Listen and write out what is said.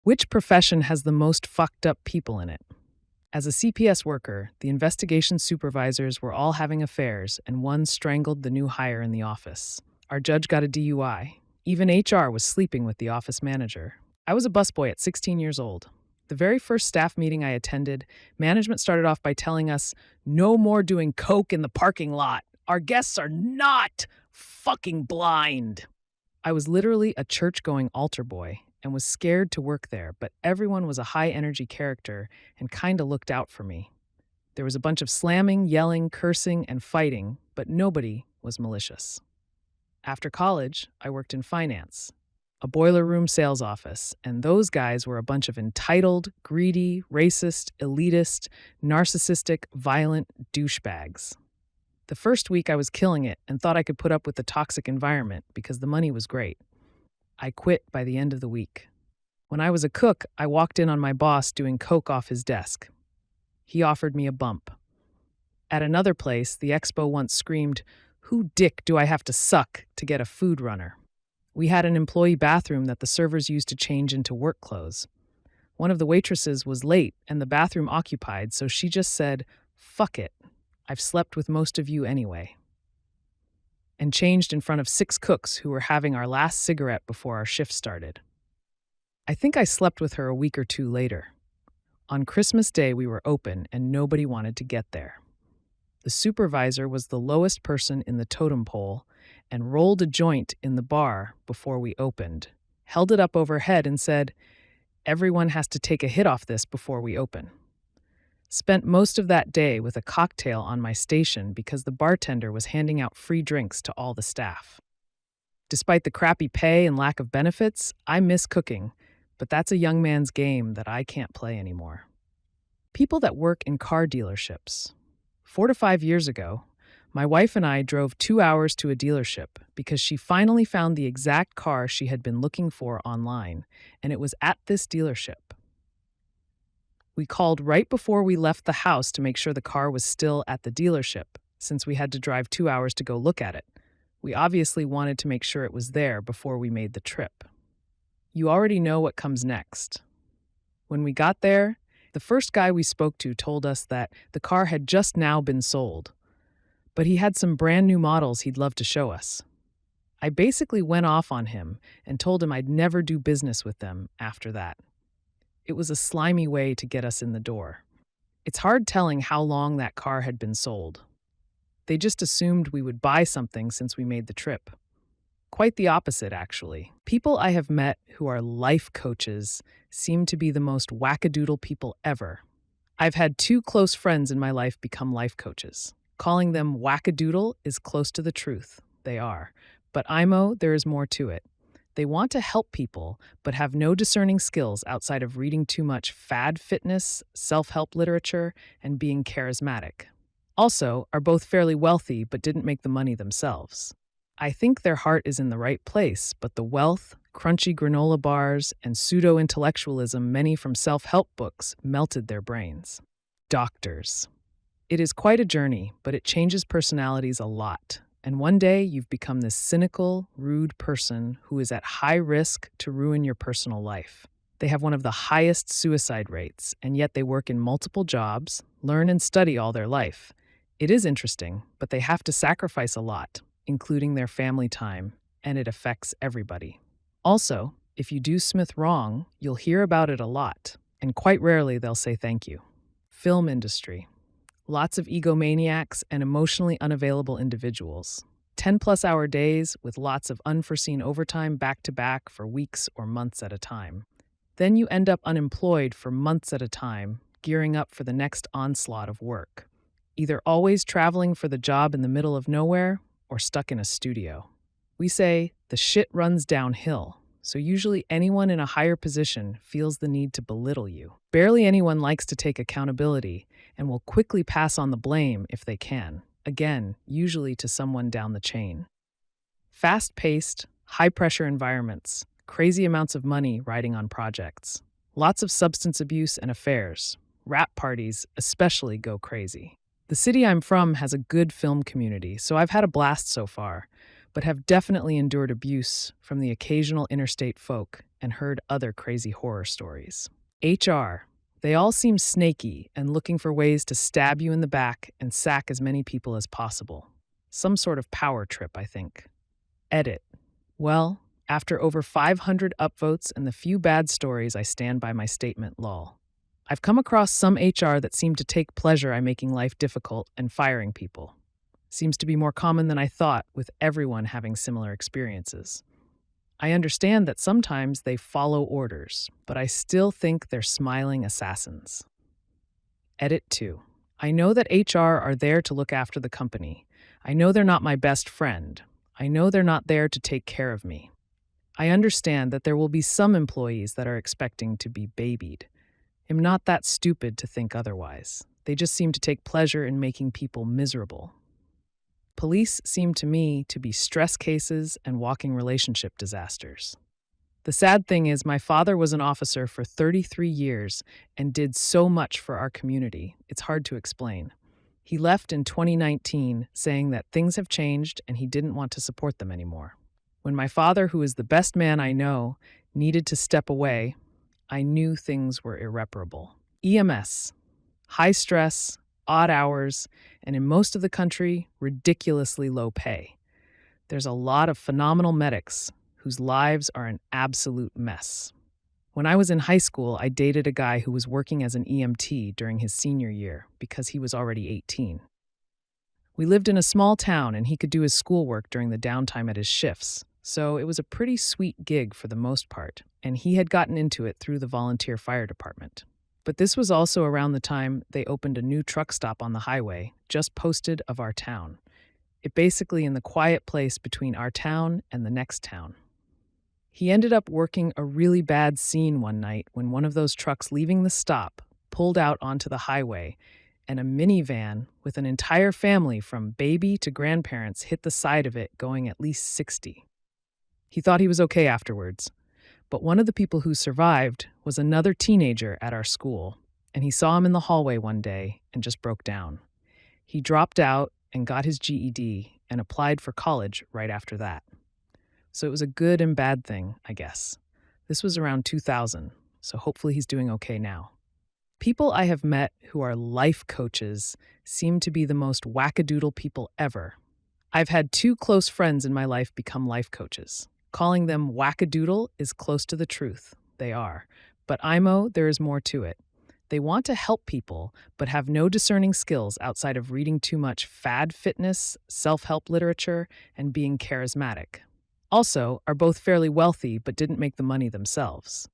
Which profession has the most fucked up people in it? As a CPS worker, the investigation supervisors were all having affairs, and one strangled the new hire in the office. Our judge got a DUI. Even HR was sleeping with the office manager. I was a busboy at 16 years old. The very first staff meeting I attended, management started off by telling us, no more doing coke in the parking lot. Our guests are not fucking blind. I was literally a church-going altar boy and was scared to work there, but everyone was a high-energy character and kinda looked out for me. There was a bunch of slamming, yelling, cursing, and fighting, but nobody was malicious. After college, I worked in finance, a boiler room sales office, and those guys were a bunch of entitled, greedy, racist, elitist, narcissistic, violent douchebags. The first week I was killing it and thought I could put up with the toxic environment because the money was great. I quit by the end of the week. When I was a cook, I walked in on my boss doing coke off his desk. He offered me a bump. At another place, the expo once screamed, "Who dick do I have to suck to get a food runner?" We had an employee bathroom that the servers used to change into work clothes. One of the waitresses was late and the bathroom occupied, so she just said, "Fuck it. I've slept with most of you anyway," and changed in front of 6 cooks who were having our last cigarette before our shift started. I think I slept with her a week or 2 later. On Christmas Day, we were open and nobody wanted to get there. The supervisor was the lowest person in the totem pole and rolled a joint in the bar before we opened, held it up overhead and said, "Everyone has to take a hit off this before we open." Spent most of that day with a cocktail on my station because the bartender was handing out free drinks to all the staff. Despite the crappy pay and lack of benefits, I miss cooking, but that's a young man's game that I can't play anymore. People that work in car dealerships. 4 to 5 years ago, my wife and I drove 2 hours to a dealership because she finally found the exact car she had been looking for online, and it was at this dealership. We called right before we left the house to make sure the car was still at the dealership, since we had to drive 2 hours to go look at it. We obviously wanted to make sure it was there before we made the trip. You already know what comes next. When we got there, the first guy we spoke to told us that the car had just now been sold, but he had some brand new models he'd love to show us. I basically went off on him and told him I'd never do business with them after that. It was a slimy way to get us in the door. It's hard telling how long that car had been sold. They just assumed we would buy something since we made the trip. Quite the opposite, actually. People I have met who are life coaches seem to be the most wackadoodle people ever. I've had 2 close friends in my life become life coaches. Calling them wackadoodle is close to the truth. They are. But IMO, there is more to it. They want to help people, but have no discerning skills outside of reading too much fad fitness, self-help literature, and being charismatic. Also, are both fairly wealthy but didn't make the money themselves. I think their heart is in the right place, but the wealth, crunchy granola bars, and pseudo-intellectualism many from self-help books melted their brains. Doctors. It is quite a journey, but it changes personalities a lot. And one day you've become this cynical, rude person who is at high risk to ruin your personal life. They have one of the highest suicide rates, and yet they work in multiple jobs, learn and study all their life. It is interesting, but they have to sacrifice a lot, including their family time, and it affects everybody. Also, if you do Smith wrong, you'll hear about it a lot, and quite rarely they'll say thank you. Film industry. Lots of egomaniacs and emotionally unavailable individuals. 10-plus-hour days with lots of unforeseen overtime back-to-back for weeks or months at a time. Then you end up unemployed for months at a time, gearing up for the next onslaught of work. Either always traveling for the job in the middle of nowhere or stuck in a studio. We say, the shit runs downhill. So usually anyone in a higher position feels the need to belittle you. Barely anyone likes to take accountability and will quickly pass on the blame if they can. Again, usually to someone down the chain. Fast-paced, high-pressure environments, crazy amounts of money riding on projects, lots of substance abuse and affairs. Rap parties especially go crazy. The city I'm from has a good film community, so I've had a blast so far. but have definitely endured abuse from the occasional interstate folk and heard other crazy horror stories. HR. They all seem snaky and looking for ways to stab you in the back and sack as many people as possible. Some sort of power trip, I think. Edit. Well, after over 500 upvotes and the few bad stories, I stand by my statement, lol. I've come across some HR that seem to take pleasure in making life difficult and firing people. Seems to be more common than I thought, with everyone having similar experiences. I understand that sometimes they follow orders, but I still think they're smiling assassins. Edit 2. I know that HR are there to look after the company. I know they're not my best friend. I know they're not there to take care of me. I understand that there will be some employees that are expecting to be babied. I'm not that stupid to think otherwise. They just seem to take pleasure in making people miserable. Police seem to me to be stress cases and walking relationship disasters. The sad thing is, my father was an officer for 33 years and did so much for our community, it's hard to explain. He left in 2019 saying that things have changed and he didn't want to support them anymore. When my father, who is the best man I know, needed to step away, I knew things were irreparable. EMS. High stress, odd hours, and in most of the country, ridiculously low pay. There's a lot of phenomenal medics whose lives are an absolute mess. When I was in high school, I dated a guy who was working as an EMT during his senior year because he was already 18. We lived in a small town and he could do his schoolwork during the downtime at his shifts, so it was a pretty sweet gig for the most part, and he had gotten into it through the volunteer fire department. But this was also around the time they opened a new truck stop on the highway, just posted of our town. It basically in the quiet place between our town and the next town. He ended up working a really bad scene one night when one of those trucks leaving the stop pulled out onto the highway, and a minivan with an entire family from baby to grandparents hit the side of it going at least 60. He thought he was okay afterwards, but one of the people who survived was another teenager at our school, and he saw him in the hallway one day and just broke down. He dropped out and got his GED and applied for college right after that. So it was a good and bad thing, I guess. This was around 2000, so hopefully he's doing okay now. People I have met who are life coaches seem to be the most wackadoodle people ever. I've had 2 close friends in my life become life coaches. Calling them wackadoodle is close to the truth. They are. But IMO, there is more to it. They want to help people, but have no discerning skills outside of reading too much fad fitness, self-help literature, and being charismatic. Also, are both fairly wealthy but didn't make the money themselves.